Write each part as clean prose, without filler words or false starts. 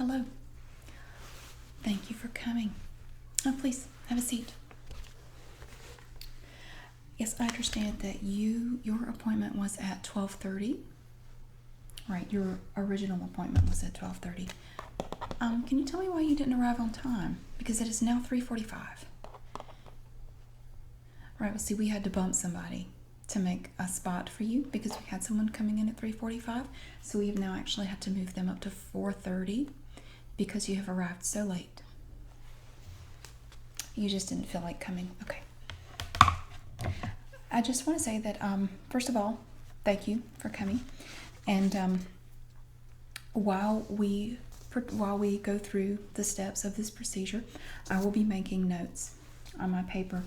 Hello. Thank you for coming. Oh, please, have a seat. Yes, I understand that your appointment was at 12:30. Right, your original appointment was at 12:30. Can you tell me why you didn't arrive on time? Because it is now 3:45. Right, well, see, we had to bump somebody to make a spot for you because we had someone coming in at 3:45. So we've now actually had to move them up to 4:30 because you have arrived so late. You just didn't feel like coming. Okay. I just want to say that, first of all, thank you for coming. And while we go through the steps of this procedure, I will be making notes on my paper.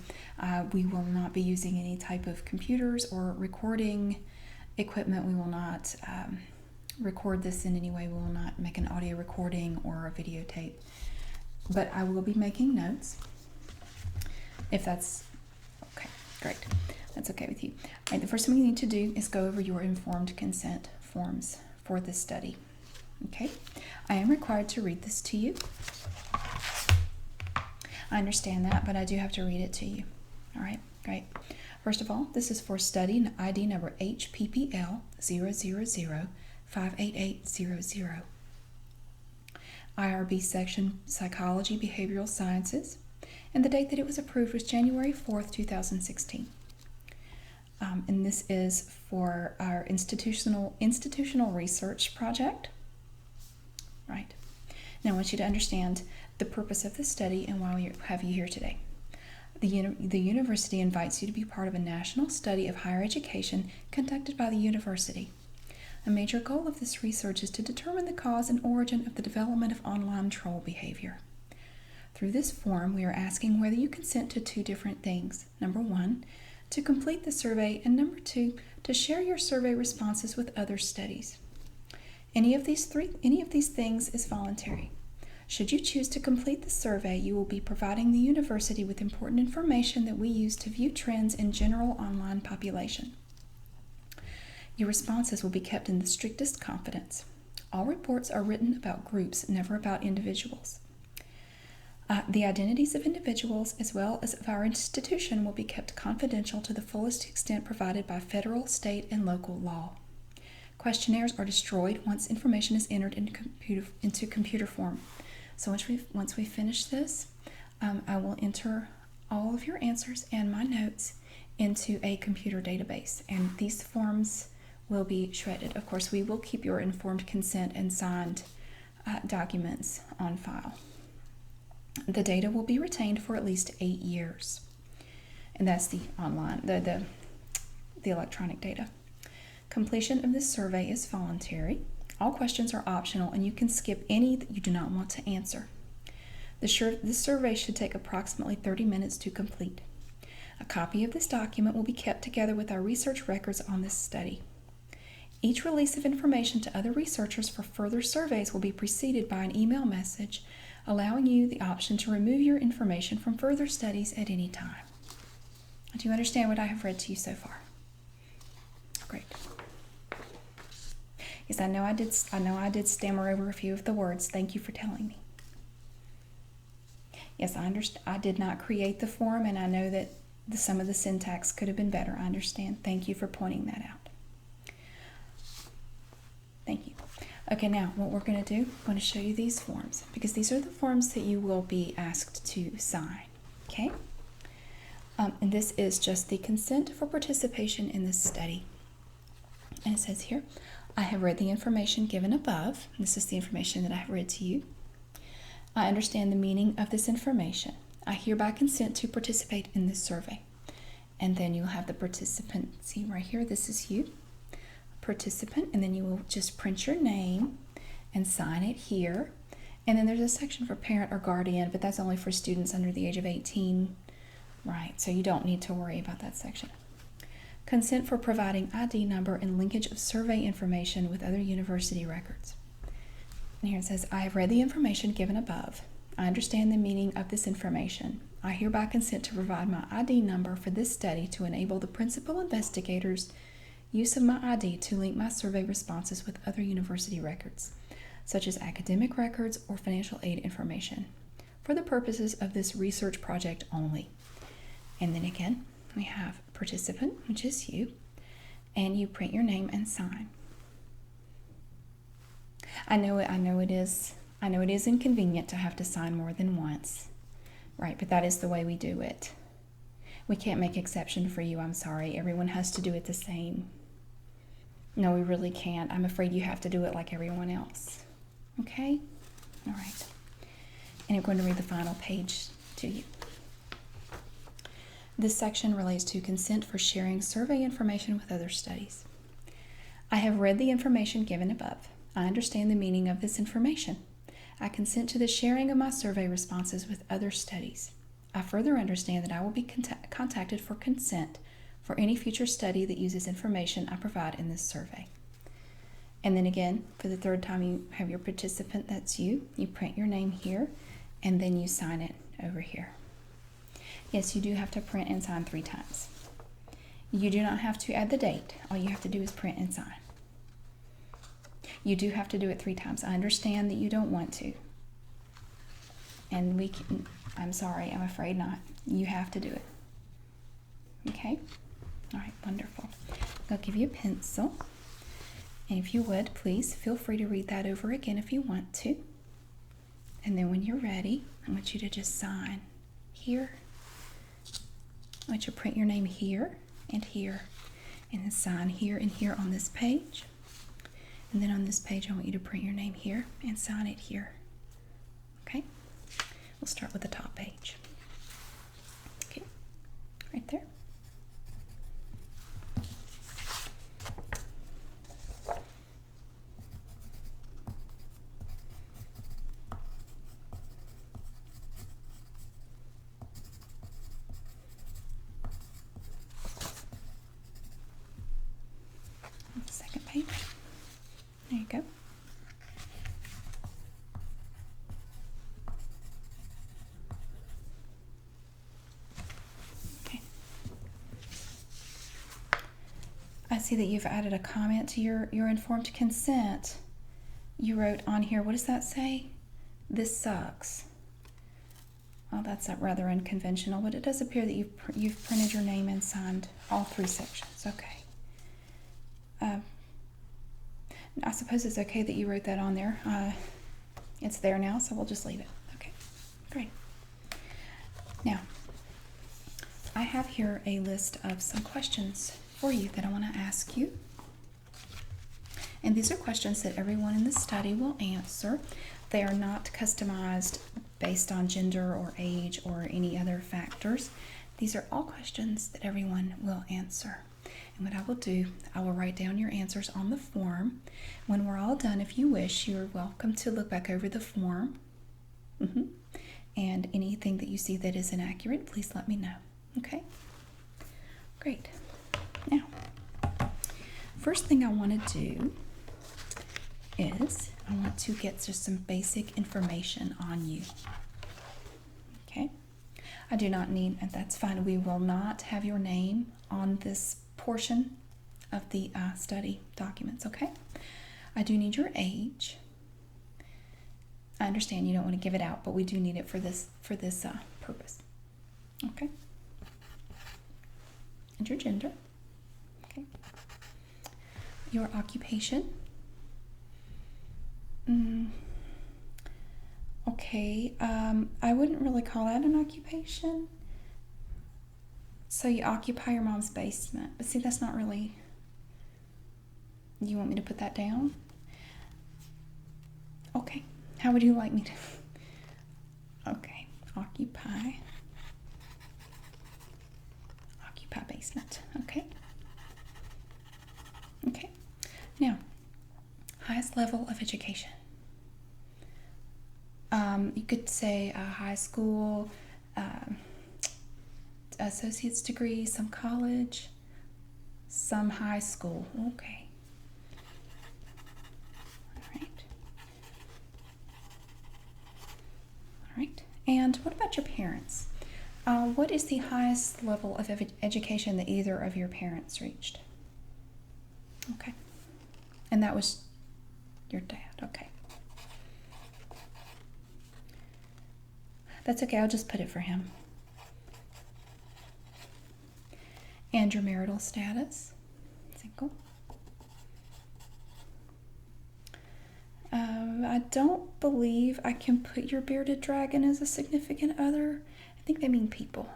We will not be using any type of computers or recording equipment. We will not record this in any way. We will not make an audio recording or a videotape. But I will be making notes. If that's okay, great. That's okay with you. All right, the first thing we need to do is go over your informed consent forms for this study. Okay, I am required to read this to you. I understand that, but I do have to read it to you. All right, great. First of all, this is for study ID number HPPL 000-58800. IRB section Psychology Behavioral Sciences, and the date that it was approved was January 4th, 2016. And this is for our institutional research project. Right. Now I want you to understand the purpose of the study and why we have you here today. The university invites you to be part of a national study of higher education conducted by the university. A major goal of this research is to determine the cause and origin of the development of online troll behavior. Through this form, we are asking whether you consent to two different things. Number one, to complete the survey, and number two, to share your survey responses with other studies. Any of these things is voluntary. Should you choose to complete the survey, you will be providing the university with important information that we use to view trends in general online population. Your responses will be kept in the strictest confidence. All reports are written about groups, never about individuals. The identities of individuals as well as of our institution will be kept confidential to the fullest extent provided by federal, state, and local law. Questionnaires are destroyed once information is entered into computer form. So once we finish this, I will enter all of your answers and my notes into a computer database, and these forms will be shredded. Of course, we will keep your informed consent and signed documents on file. The data will be retained for at least 8 years, and that's the online, the electronic data. Completion of this survey is voluntary. All questions are optional, and you can skip any that you do not want to answer. This survey should take approximately 30 minutes to complete. A copy of this document will be kept together with our research records on this study. Each release of information to other researchers for further surveys will be preceded by an email message allowing you the option to remove your information from further studies at any time. Do you understand what I have read to you so far? Great. Yes, I know I did stammer over a few of the words. Thank you for telling me. Yes, I understand. I did not create the form, and I know that some of the syntax could have been better. I understand. Thank you for pointing that out. Thank you. Okay, now what we're going to do, I'm going to show you these forms because these are the forms that you will be asked to sign. Okay? And this is just the consent for participation in this study. And it says here, I have read the information given above. This is the information that I have read to you. I understand the meaning of this information. I hereby consent to participate in this survey. And then you'll have the participant. See right here, this is you, participant, and then you will just print your name and sign it here. And then there's a section for parent or guardian, but that's only for students under the age of 18. Right, so you don't need to worry about that section. Consent for providing ID number and linkage of survey information with other university records. And here it says, I have read the information given above. I understand the meaning of this information. I hereby consent to provide my ID number for this study to enable the principal investigators use of my ID to link my survey responses with other university records. such as academic records or financial aid information, for the purposes of this research project only. And then again, we have participant, which is you, and you print your name and sign. I know it is inconvenient to have to sign more than once, right? But that is the way we do it. We can't make exception for you, I'm sorry. Everyone has to do it the same. No, we really can't. I'm afraid you have to do it like everyone else. Okay? All right. And I'm going to read the final page to you. This section relates to consent for sharing survey information with other studies. I have read the information given above. I understand the meaning of this information. I consent to the sharing of my survey responses with other studies. I further understand that I will be contacted for consent for any future study that uses information I provide in this survey. And then again, for the third time, you have your participant, that's you. You print your name here, and then you sign it over here. Yes, you do have to print and sign 3 times. You do not have to add the date. All you have to do is print and sign. You do have to do it 3 times. I understand that you don't want to. And I'm sorry, I'm afraid not. You have to do it. Okay? All right, wonderful. I'll give you a pencil. And if you would, please feel free to read that over again if you want to. And then when you're ready, I want you to just sign here. I want you to print your name here and here. And then sign here and here on this page. And then on this page, I want you to print your name here and sign it here. Okay? We'll start with the top page. Okay, right there. Second page. There you go. Okay. I see that you've added a comment to your informed consent. You wrote on here, what does that say? This sucks. Well, that's rather unconventional, but it does appear that you've printed your name and signed all 3 sections. Okay. I suppose it's okay that you wrote that on there. It's there now, so we'll just leave it. Okay, great. Now, I have here a list of some questions for you that I want to ask you. And these are questions that everyone in the study will answer. They are not customized based on gender or age or any other factors. These are all questions that everyone will answer. And what I will do, I will write down your answers on the form. When we're all done, if you wish, you're welcome to look back over the form. And anything that you see that is inaccurate, please let me know. Okay? Great. Now, first thing I want to do is I want to get just some basic information on you. Okay? I do not need, and that's fine, we will not have your name on this portion of the study documents, okay? I do need your age. I understand you don't want to give it out, but we do need it for this purpose. Okay? And your gender. Okay. Your occupation. Okay, I wouldn't really call that an occupation. So you occupy your mom's basement. But see, that's not really... You want me to put that down? Okay. How would you like me to... Okay. Occupy basement. Okay. Okay. Now, highest level of education. You could say a high school... associate's degree, some college, some high school. Okay. All right. And what about your parents? What is the highest level of education that either of your parents reached? Okay. And that was your dad. Okay. That's okay, I'll just put it for him. And your marital status? Single. I don't believe I can put your bearded dragon as a significant other. I think they mean people.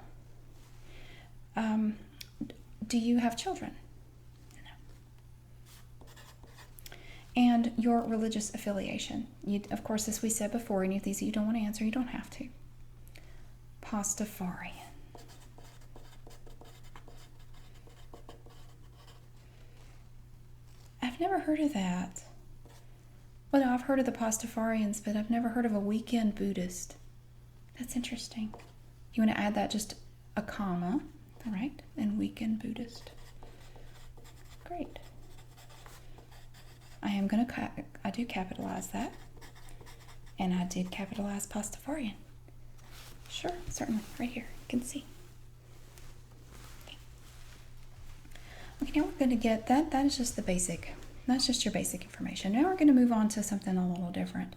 Do you have children? No. And your religious affiliation. Of course, as we said before, any of these that you don't want to answer, you don't have to. Pastafarian. I've never heard of that. Well, no, I've heard of the Pastafarians, but I've never heard of a weekend Buddhist. That's interesting. You want to add that just a comma, all right? And weekend Buddhist. Great. I do capitalize that. And I did capitalize Pastafarian. Sure, certainly, right here, you can see. Okay, now we're going to get that. That is just the basic. That's just your basic information. Now we're going to move on to something a little different.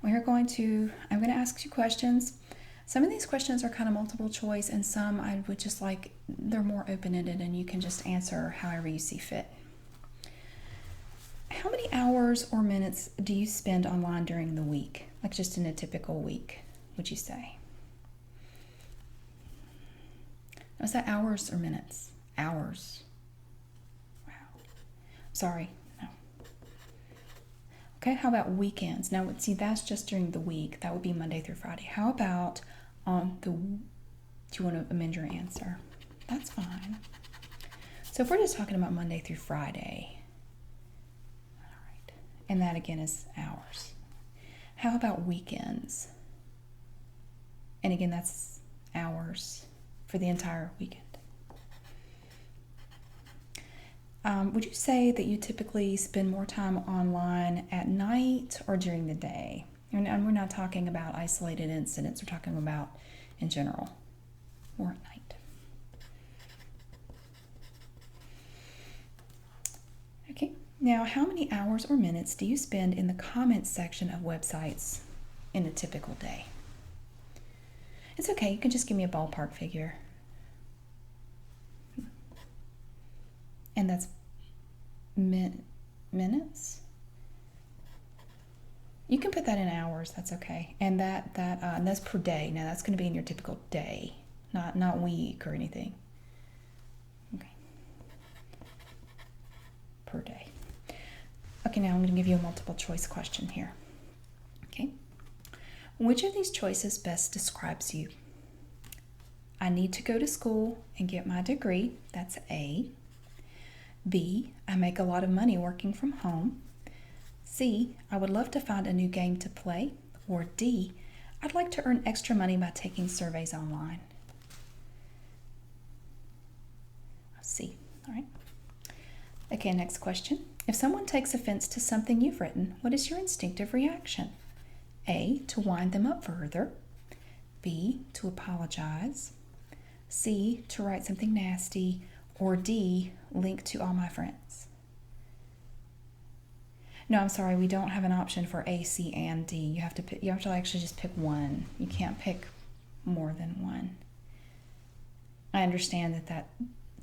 I'm going to ask you questions. Some of these questions are kind of multiple choice, and some I would just like, they're more open-ended and you can just answer however you see fit. How many hours or minutes do you spend online during the week? Like just in a typical week, would you say? Was that hours or minutes? Hours. Wow. Sorry. No. Okay, how about weekends? Now, see, that's just during the week. That would be Monday through Friday. How about on the... Do you want to amend your answer? That's fine. So if we're just talking about Monday through Friday... And that again is hours. How about weekends? And again, that's hours for the entire weekend. Would you say that you typically spend more time online at night or during the day? And we're not talking about isolated incidents. We're talking about in general, or at night. Okay. Now, how many hours or minutes do you spend in the comments section of websites in a typical day? It's okay, you can just give me a ballpark figure. And that's minutes? You can put that in hours, that's okay. And that's per day. Now, that's going to be in your typical day, not week or anything. Okay. Per day. Okay, now I'm going to give you a multiple choice question here. Okay. Which of these choices best describes you? I need to go to school and get my degree. That's A. B. I make a lot of money working from home. C. I would love to find a new game to play. Or D. I'd like to earn extra money by taking surveys online. C. All right. Okay, next question. If someone takes offense to something you've written, what is your instinctive reaction? A. To wind them up further. B. To apologize. C. To write something nasty. Or D. Link to all my friends. No, I'm sorry, we don't have an option for A, C, and D. You have to actually just pick one. You can't pick more than one. I understand that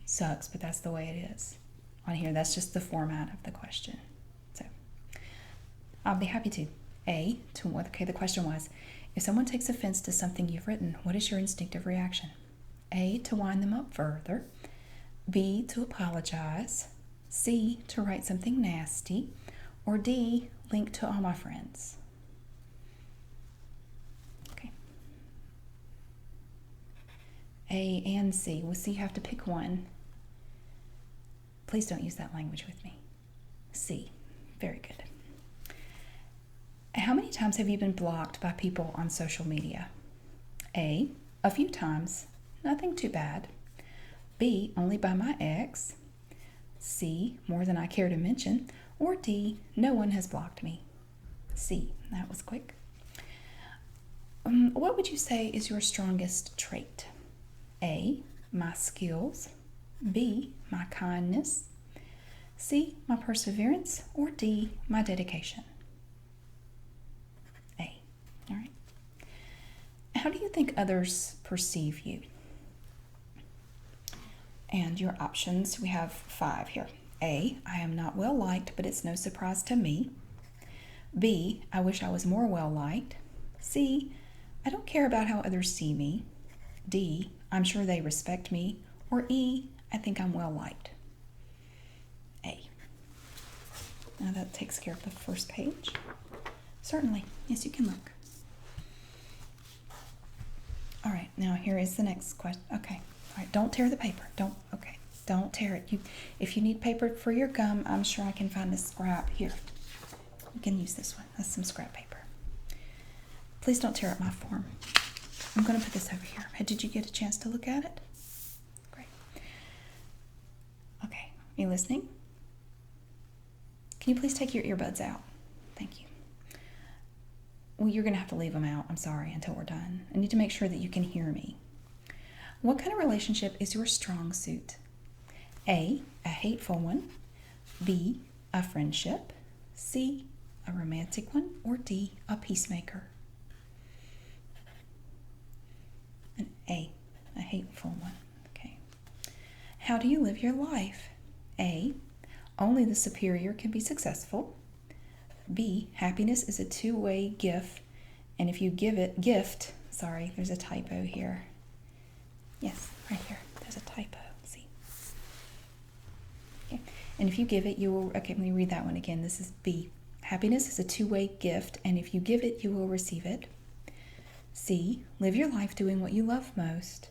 sucks, but that's the way it is. On here, that's just the format of the question. So I'll be happy to. A, okay, the question was, if someone takes offense to something you've written, what is your instinctive reaction? A, to wind them up further. B, to apologize. C, to write something nasty. Or D, link to all my friends. Okay. A and C. Well, C, you have to pick one. Please don't use that language with me. C. Very good. How many times have you been blocked by people on social media? A. A few times. Nothing too bad. B. Only by my ex. C. More than I care to mention. Or D. No one has blocked me. C. That was quick. What would you say is your strongest trait? A. My skills. B. My kindness. C. My perseverance. Or D. My dedication. A. All right. How do you think others perceive you? And your options, we have 5 here. A, I am not well liked, but it's no surprise to me. B, I wish I was more well liked. C, I don't care about how others see me. D, I'm sure they respect me. Or E, I think I'm well liked. A. Now that takes care of the first page. Certainly. Yes, you can look. All right, now here is the next question. Okay. All right, don't tear the paper. Don't tear it. If you need paper for your gum, I'm sure I can find a scrap here. You can use this one. That's some scrap paper. Please don't tear up my form. I'm going to put this over here. Did you get a chance to look at it? Great. Okay, are you listening? Can you please take your earbuds out? Thank you. Well, you're going to have to leave them out. I'm sorry, until we're done. I need to make sure that you can hear me. What kind of relationship is your strong suit? A hateful one. B, a friendship. C, a romantic one. Or D, a peacemaker. An A hateful one. Okay. How do you live your life? A, only the superior can be successful. B, happiness is a two-way gift, and if you give it, there's a typo here. Yes, right here, there's a typo, see? Okay. And if you give it, you will, okay, let me read that one again. This is B. Happiness is a two-way gift, and if you give it, you will receive it. C, live your life doing what you love most.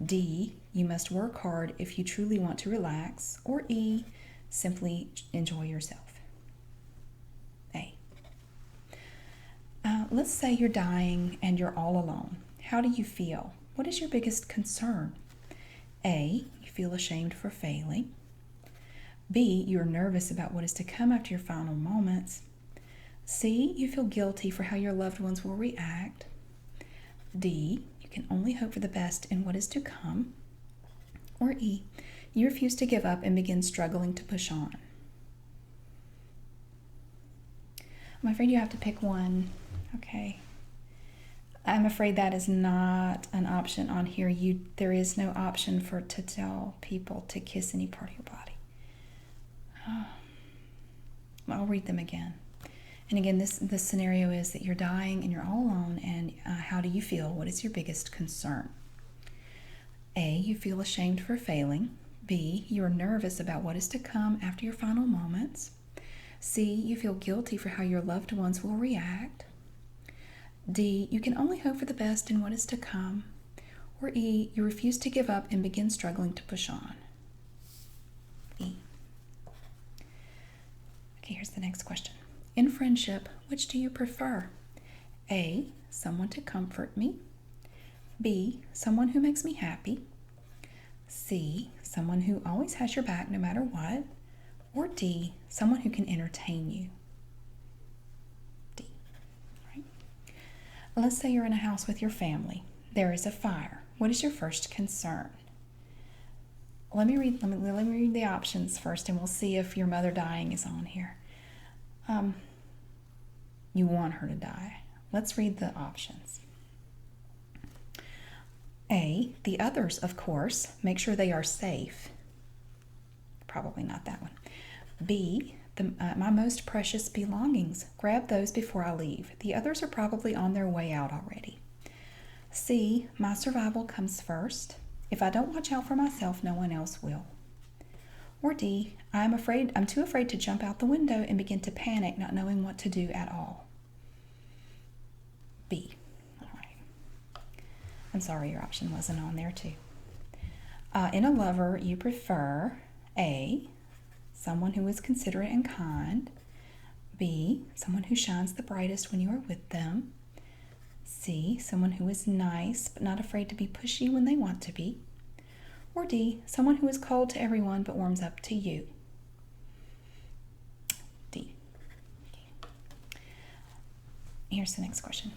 D, you must work hard if you truly want to relax. Or E, simply enjoy yourself. A. Let's say you're dying and you're all alone. How do you feel? What is your biggest concern? A, you feel ashamed for failing. B, you're nervous about what is to come after your final moments. C, you feel guilty for how your loved ones will react. D, you can only hope for the best in what is to come. Or E, you refuse to give up and begin struggling to push on. I'm afraid you have to pick one. Okay. I'm afraid that is not an option on here. There is no option to tell people to kiss any part of your body. I'll read them again. And again, this scenario is that you're dying and you're all alone, and how do you feel? What is your biggest concern? A, you feel ashamed for failing. B, you are nervous about what is to come after your final moments. C, you feel guilty for how your loved ones will react. D, you can only hope for the best in what is to come. Or E, you refuse to give up and begin struggling to push on. E. Okay, here's the next question. In friendship, which do you prefer? A, someone to comfort me. B, someone who makes me happy. C, someone who always has your back no matter what. Or D, someone who can entertain you. D. Right. Let's say you're in a house with your family. There is a fire. What is your first concern? Let me read the options first, and we'll see if your mother dying is on here. You want her to die. Let's read the options. A, the others, of course. Make sure they are safe. Probably not that one. B, my most precious belongings. Grab those before I leave. The others are probably on their way out already. C, my survival comes first. If I don't watch out for myself, no one else will. Or D, I'm too afraid to jump out the window and begin to panic, not knowing what to do at all. B. All right. I'm sorry your option wasn't on there too. In a lover, you prefer A, someone who is considerate and kind. B, someone who shines the brightest when you are with them. C, someone who is nice but not afraid to be pushy when they want to be. Or D, someone who is cold to everyone but warms up to you. D. Here's the next question.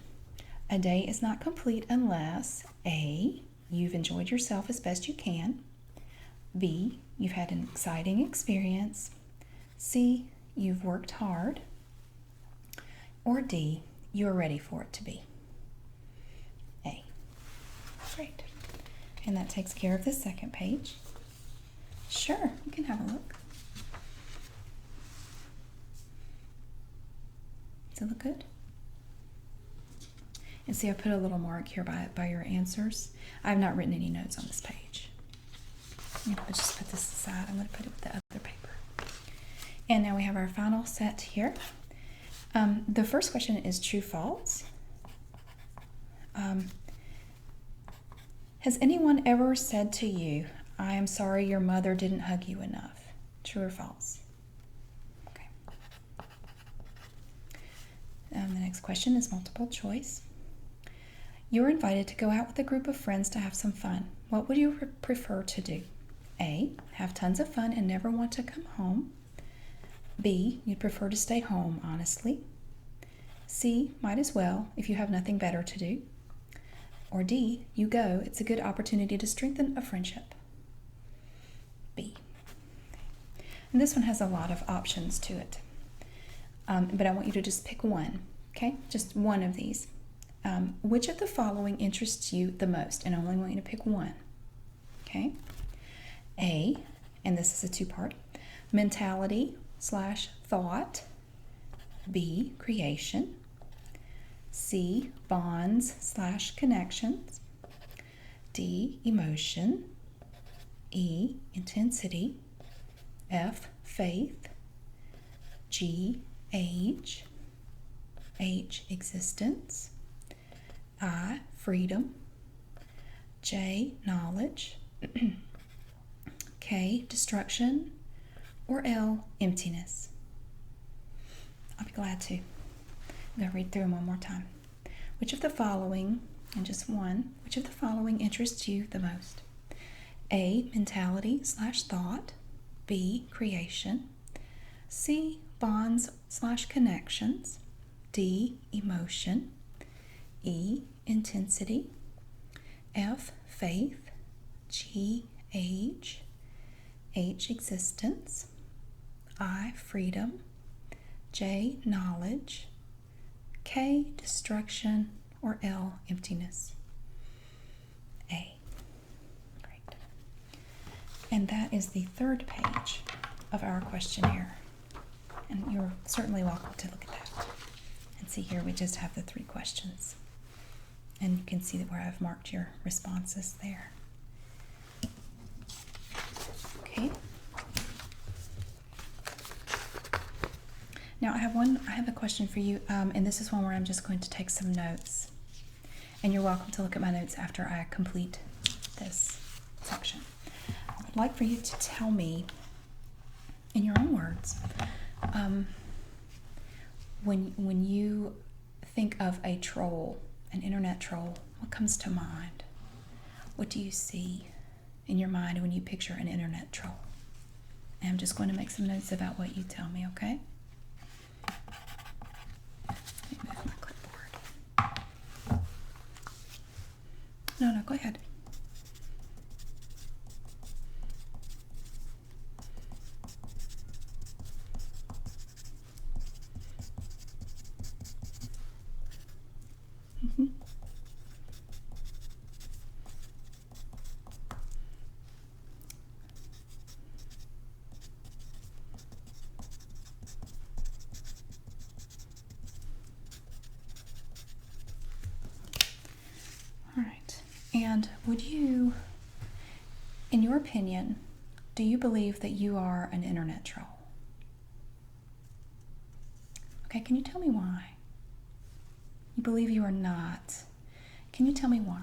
A day is not complete unless A, you've enjoyed yourself as best you can. B, you've had an exciting experience. C, you've worked hard. Or D, you are ready for it to be. A. Great. And that takes care of the second page. Sure, you can have a look. Does it look good? And see, I put a little mark here by your answers. I've not written any notes on this page. I'm going to just put this aside. I'm going to put it with the other paper. And now we have our final set here. The first question is true, false. Has anyone ever said to you, I am sorry your mother didn't hug you enough? True or false? Okay. The next question is multiple choice. You're invited to go out with a group of friends to have some fun. What would you prefer to do? A, have tons of fun and never want to come home. B, you'd prefer to stay home, honestly. C, might as well if you have nothing better to do. Or D, you go, it's a good opportunity to strengthen a friendship. B. And this one has a lot of options to it. But I want you to just pick one, okay? Just one of these. Which of the following interests you the most? And I only want you to pick one, okay? A, and this is a two-part, mentality/thought. B, creation. C, bonds/connections. D, emotion. E, intensity. F, faith. G, age. H, existence. I, freedom. J, knowledge. K, destruction. Or L, emptiness. I'll be glad to. I'm going to read through them one more time. Which of the following, and just one, which of the following interests you the most? A, mentality/thought. B, creation. C, bonds/connections. D, emotion. E, intensity. F, faith. G, age. H, existence. I, freedom. J, knowledge. K, destruction. Or L, emptiness. A. Great. And that is the third page of our questionnaire. And you're certainly welcome to look at that. And see here, we just have the 3 questions. And you can see that where I've marked your responses there. Okay. Now I have a question for you, and this is one where I'm just going to take some notes. And you're welcome to look at my notes after I complete this section. I would like for you to tell me, in your own words, when you think of a troll, an internet troll, what comes to mind? What do you see in your mind when you picture an internet troll? And I'm just going to make some notes about what you tell me, okay? Let me move my clipboard. No, go ahead. All right. And would you, in your opinion, do you believe that you are an internet troll? Okay, can you tell me why? You believe you are not. Can you tell me why?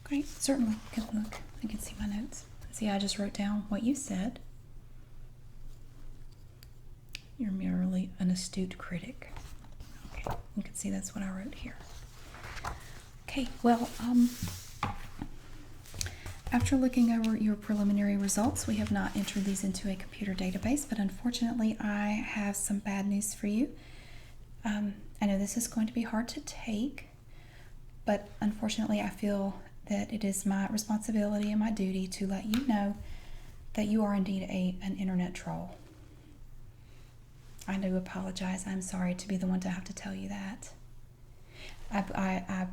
Great, certainly. Good look. I can see my notes. See, I just wrote down what you said. You're merely an astute critic. Okay, you can see that's what I wrote here. Okay, well, After looking over your preliminary results, we have not entered these into a computer database, but unfortunately I have some bad news for you. I know this is going to be hard to take, but unfortunately I feel that it is my responsibility and my duty to let you know that you are indeed an internet troll. I do apologize. I'm sorry to be the one to have to tell you that. I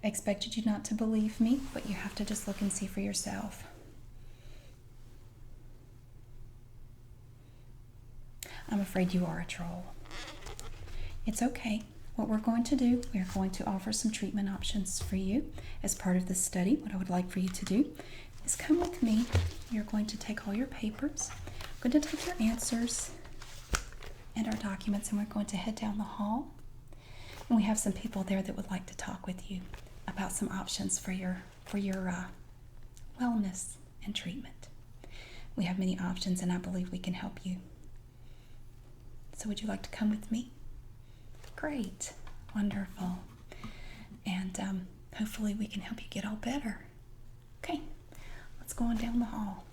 expected you not to believe me, but you have to just look and see for yourself. I'm afraid you are a troll. It's okay. What we're going to do, we're going to offer some treatment options for you as part of this study. What I would like for you to do is come with me. You're going to take all your papers. I'm going to take your answers and our documents, and we're going to head down the hall. And we have some people there that would like to talk with you about some options for your wellness and treatment. We have many options, and I believe we can help you. So would you like to come with me? Great. Wonderful. And hopefully we can help you get all better. Okay, let's go on down the hall.